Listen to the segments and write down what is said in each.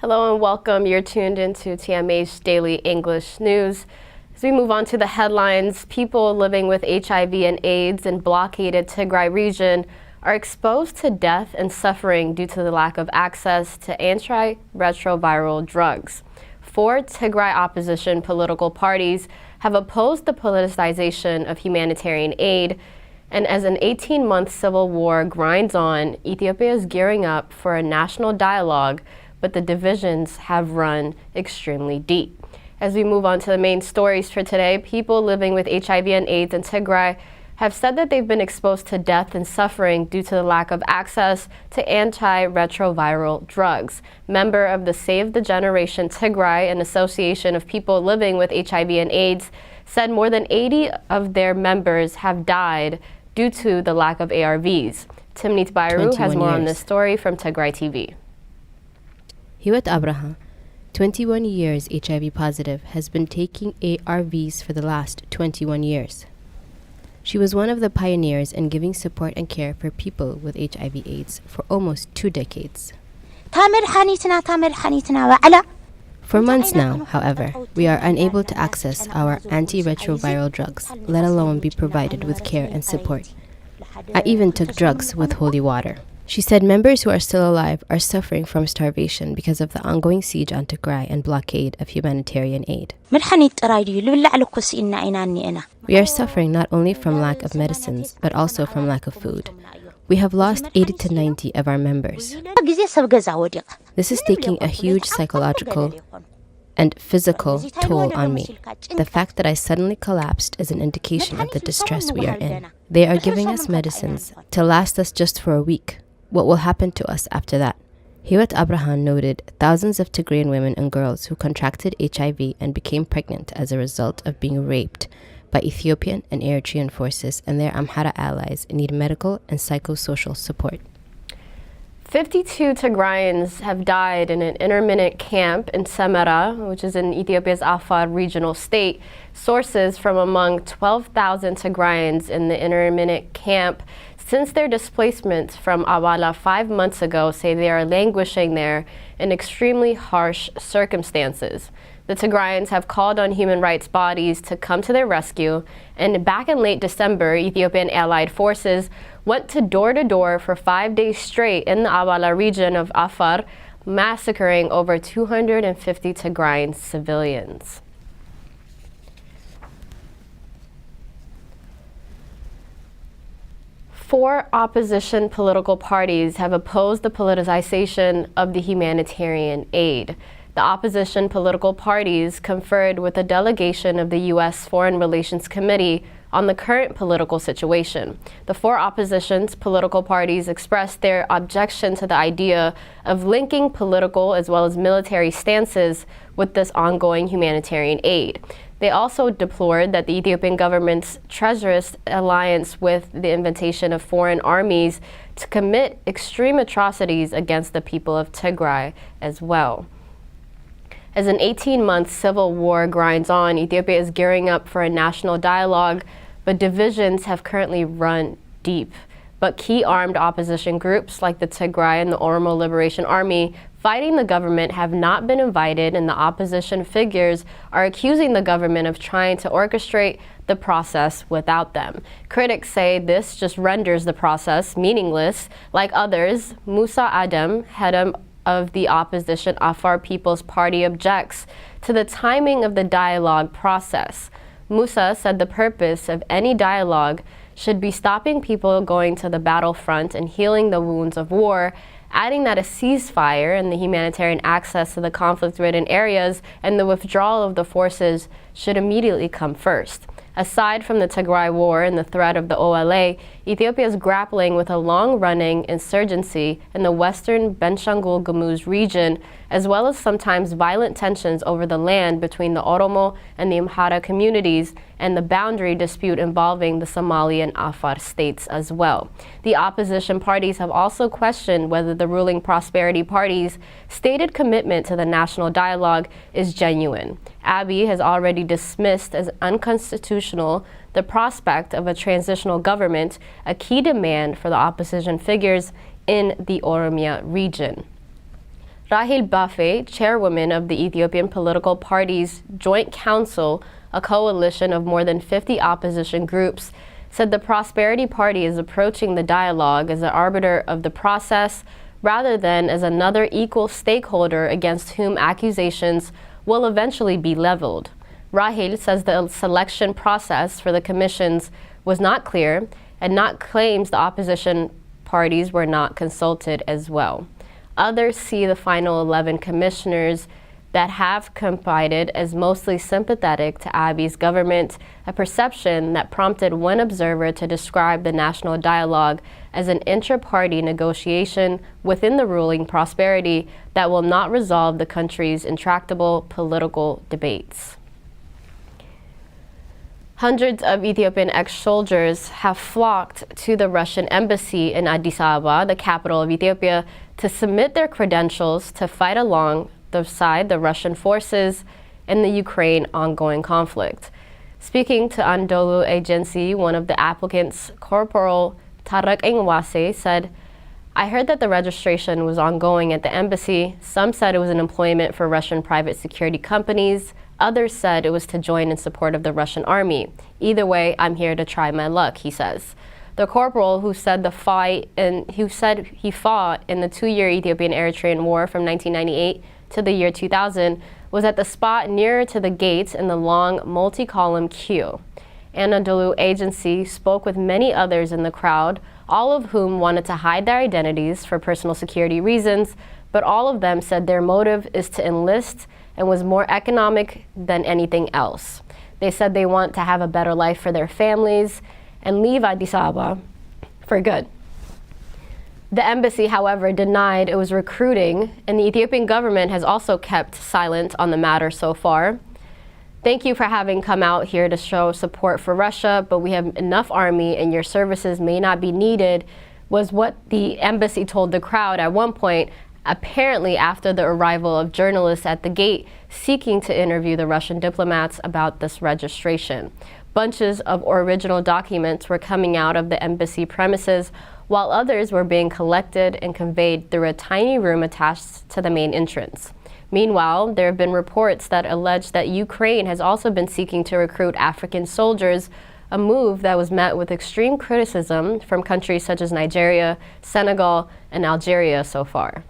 Hello and welcome. You're tuned into TMH Daily English News. As we move on to the headlines, people living with HIV and AIDS in blockaded Tigray region are exposed to death and suffering due to the lack of access to antiretroviral drugs. 4 Tigray opposition political parties have opposed the politicization of humanitarian aid, and as an 18-month civil war grinds on, Ethiopia is gearing up for a national dialogue, but the divisions have run extremely deep. As we move on to the main stories for today, people living with HIV and AIDS in Tigray have said that they've been exposed to death and suffering due to the lack of access to antiretroviral drugs. Member of the Save the Generation Tigray, an association of people living with HIV and AIDS, said more than 80 of their members have died due to the lack of ARVs. Timnit Bayru has more on this story from Tigray TV. Hiwat Abraha, 21 years HIV positive, has been taking ARVs for the last 21 years. She was one of the pioneers in giving support and care for people with HIV/AIDS for almost 2 decades. For months now, however, we are unable to access our antiretroviral drugs, let alone be provided with care and support. I even took drugs with holy water. She said members who are still alive are suffering from starvation because of the ongoing siege on Tigray and blockade of humanitarian aid. We are suffering not only from lack of medicines, but also from lack of food. We have lost 80 to 90 of our members. This is taking a huge psychological and physical toll on me. The fact that I suddenly collapsed is an indication of the distress we are in. They are giving us medicines to last us just for a week. What will happen to us after that? Hiwat Abraham noted thousands of Tigrayan women and girls who contracted HIV and became pregnant as a result of being raped by Ethiopian and Eritrean forces, and their Amhara allies need medical and psychosocial support. 52 Tigrayans have died in an intermittent camp in Semera, which is in Ethiopia's Afar regional state. Sources from among 12,000 Tigrayans in the intermittent camp since their displacement from Awala 5 months ago say they are languishing there in extremely harsh circumstances. The Tigrayans have called on human rights bodies to come to their rescue, and back in late December, Ethiopian allied forces went to door for 5 days straight in the Awala region of Afar, massacring over 250 Tigrayan civilians. Four opposition political parties have opposed the politicization of the humanitarian aid. The opposition political parties conferred with a delegation of the U.S. Foreign Relations Committee on the current political situation. The 4 opposition's political parties expressed their objection to the idea of linking political as well as military stances with this ongoing humanitarian aid. They also deplored that the Ethiopian government's treacherous alliance with the invitation of foreign armies to commit extreme atrocities against the people of Tigray as well. As an 18-month civil war grinds on, Ethiopia is gearing up for a national dialogue, but divisions have currently run deep. But key armed opposition groups like the Tigray and the Oromo Liberation Army fighting the government have not been invited, and the opposition figures are accusing the government of trying to orchestrate the process without them. Critics say this just renders the process meaningless. Like others, Musa Adam, head of the opposition Afar People's Party, objects to the timing of the dialogue process. Musa said the purpose of any dialogue should be stopping people going to the battlefront and healing the wounds of war, adding that a ceasefire and the humanitarian access to the conflict-ridden areas and the withdrawal of the forces should immediately come first. Aside from the Tigray war and the threat of the OLA, Ethiopia is grappling with a long-running insurgency in the western Benishangul Gumuz region, as well as sometimes violent tensions over the land between the Oromo and the Amhara communities, and the boundary dispute involving the Somali and Afar states as well. The opposition parties have also questioned whether the ruling Prosperity Party's stated commitment to the national dialogue is genuine. Abiy has already dismissed as unconstitutional the prospect of a transitional government, a key demand for the opposition figures in the Oromia region. Rahel Bafe, chairwoman of the Ethiopian Political Parties Joint Council, a coalition of more than 50 opposition groups, said the Prosperity Party is approaching the dialogue as an arbiter of the process rather than as another equal stakeholder against whom accusations will eventually be leveled. Rahel says the selection process for the commissions was not clear and not claims the opposition parties were not consulted as well. Others see the final 11 commissioners that have confided as mostly sympathetic to Abiy's government, a perception that prompted one observer to describe the national dialogue as an intra-party negotiation within the ruling Prosperity that will not resolve the country's intractable political debates. Hundreds of Ethiopian ex-soldiers have flocked to the Russian embassy in Addis Ababa, the capital of Ethiopia, to submit their credentials to fight alongside the Russian forces in the Ukraine ongoing conflict. Speaking to Anadolu Agency, one of the applicants, Corporal Tarek Enwase, said, "I heard that the registration was ongoing at the embassy. Some said it was an employment for Russian private security companies. Others said it was to join in support of the Russian army. Either way, I'm here to try my luck," he says. The corporal, who said he fought in the 2-year Ethiopian-Eritrean War from 1998 to the year 2000, was at the spot nearer to the gates in the long multi-column queue. Anadolu Agency spoke with many others in the crowd, all of whom wanted to hide their identities for personal security reasons, but all of them said their motive is to enlist and was more economic than anything else. They said they want to have a better life for their families and leave Addis Ababa for good. The embassy, however, denied it was recruiting, and the Ethiopian government has also kept silent on the matter so far. "Thank you for having come out here to show support for Russia, but we have enough army and your services may not be needed," was what the embassy told the crowd at one point, apparently after the arrival of journalists at the gate seeking to interview the Russian diplomats about this registration. Bunches of original documents were coming out of the embassy premises, while others were being collected and conveyed through a tiny room attached to the main entrance. Meanwhile, there have been reports that allege that Ukraine has also been seeking to recruit African soldiers, a move that was met with extreme criticism from countries such as Nigeria, Senegal, and Algeria so far.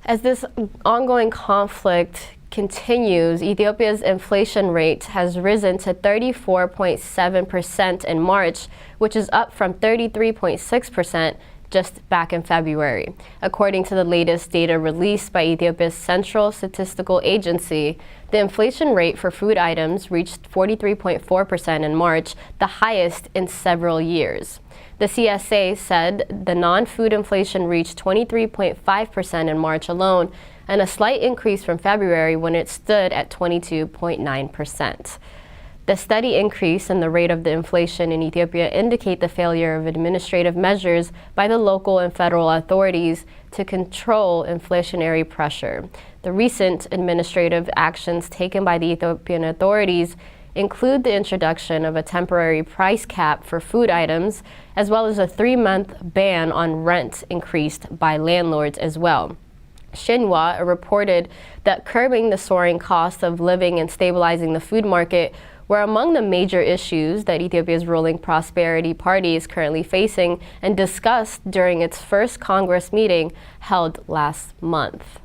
As this ongoing conflict continues, Ethiopia's inflation rate has risen to 34.7% in March, which is up from 33.6% just back in February. According to the latest data released by Ethiopia's Central Statistical Agency, the inflation rate for food items reached 43.4% in March, the highest in several years. The CSA said the non-food inflation reached 23.5% in March alone, and a slight increase from February when it stood at 22.9%. The steady increase in the rate of the inflation in Ethiopia indicate the failure of administrative measures by the local and federal authorities to control inflationary pressure. The recent administrative actions taken by the Ethiopian authorities include the introduction of a temporary price cap for food items, as well as a 3-month ban on rent increased by landlords as well. Xinhua reported that curbing the soaring cost of living and stabilizing the food market were among the major issues that Ethiopia's ruling Prosperity Party is currently facing and discussed during its first Congress meeting held last month.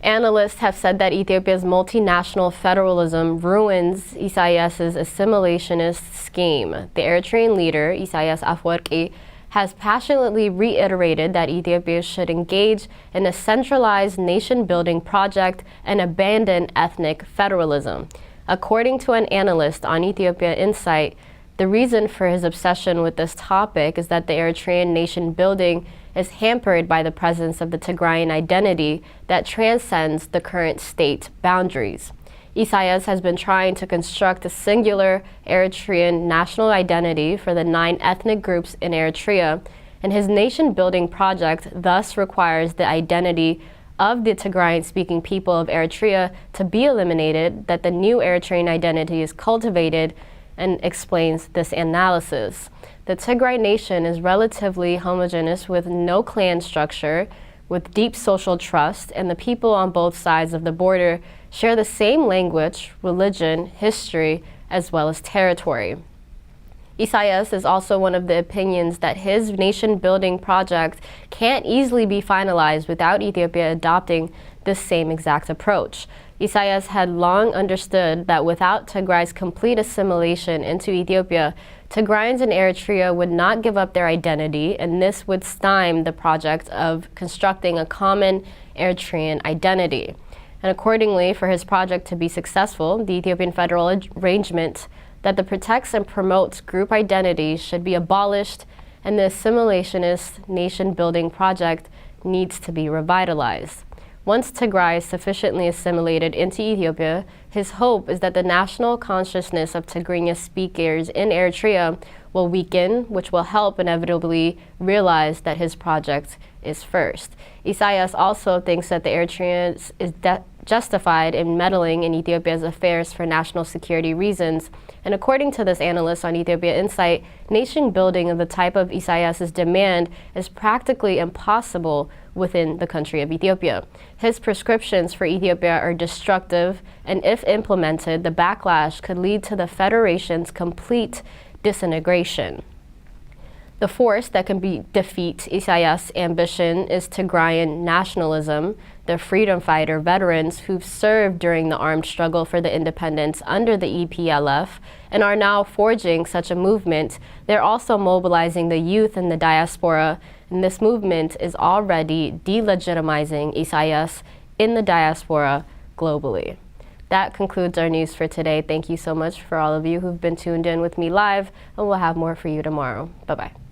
Analysts have said that Ethiopia's multinational federalism ruins Isaias's assimilationist scheme. The Eritrean leader, Isaias Afwerki, has passionately reiterated that Ethiopia should engage in a centralized nation-building project and abandon ethnic federalism. According to an analyst on Ethiopia Insight, the reason for his obsession with this topic is that the Eritrean nation-building is hampered by the presence of the Tigrayan identity that transcends the current state boundaries. Isaias has been trying to construct a singular Eritrean national identity for the 9 ethnic groups in Eritrea, and his nation-building project thus requires the identity of the Tigrayan-speaking people of Eritrea to be eliminated, that the new Eritrean identity is cultivated, and explains this analysis. The Tigray nation is relatively homogeneous with no clan structure, with deep social trust, and the people on both sides of the border share the same language, religion, history, as well as territory. Isaias is also one of the opinions that his nation-building project can't easily be finalized without Ethiopia adopting this same exact approach. Isaias had long understood that without Tigray's complete assimilation into Ethiopia, Tigrayans in Eritrea would not give up their identity, and this would stymie the project of constructing a common Eritrean identity. And accordingly, for his project to be successful, the Ethiopian federal arrangement that protects and promotes group identity should be abolished, and the assimilationist nation-building project needs to be revitalized. Once Tigray is sufficiently assimilated into Ethiopia, his hope is that the national consciousness of Tigrinya speakers in Eritrea will weaken, which will help inevitably realize that his project is first. Isaias also thinks that the Eritreans is justified in meddling in Ethiopia's affairs for national security reasons. And according to this analyst on Ethiopia Insight, nation building of the type of Isaias's demand is practically impossible within the country of Ethiopia. His prescriptions for Ethiopia are destructive, and if implemented, the backlash could lead to the federation's complete disintegration. The force that can defeat Isaias' ambition is Tigrayan nationalism, the freedom fighter veterans who've served during the armed struggle for the independence under the EPLF and are now forging such a movement. They're also mobilizing the youth in the diaspora, and this movement is already delegitimizing Isaias in the diaspora globally. That concludes our news for today. Thank you so much for all of you who've been tuned in with me live, and we'll have more for you tomorrow. Bye-bye.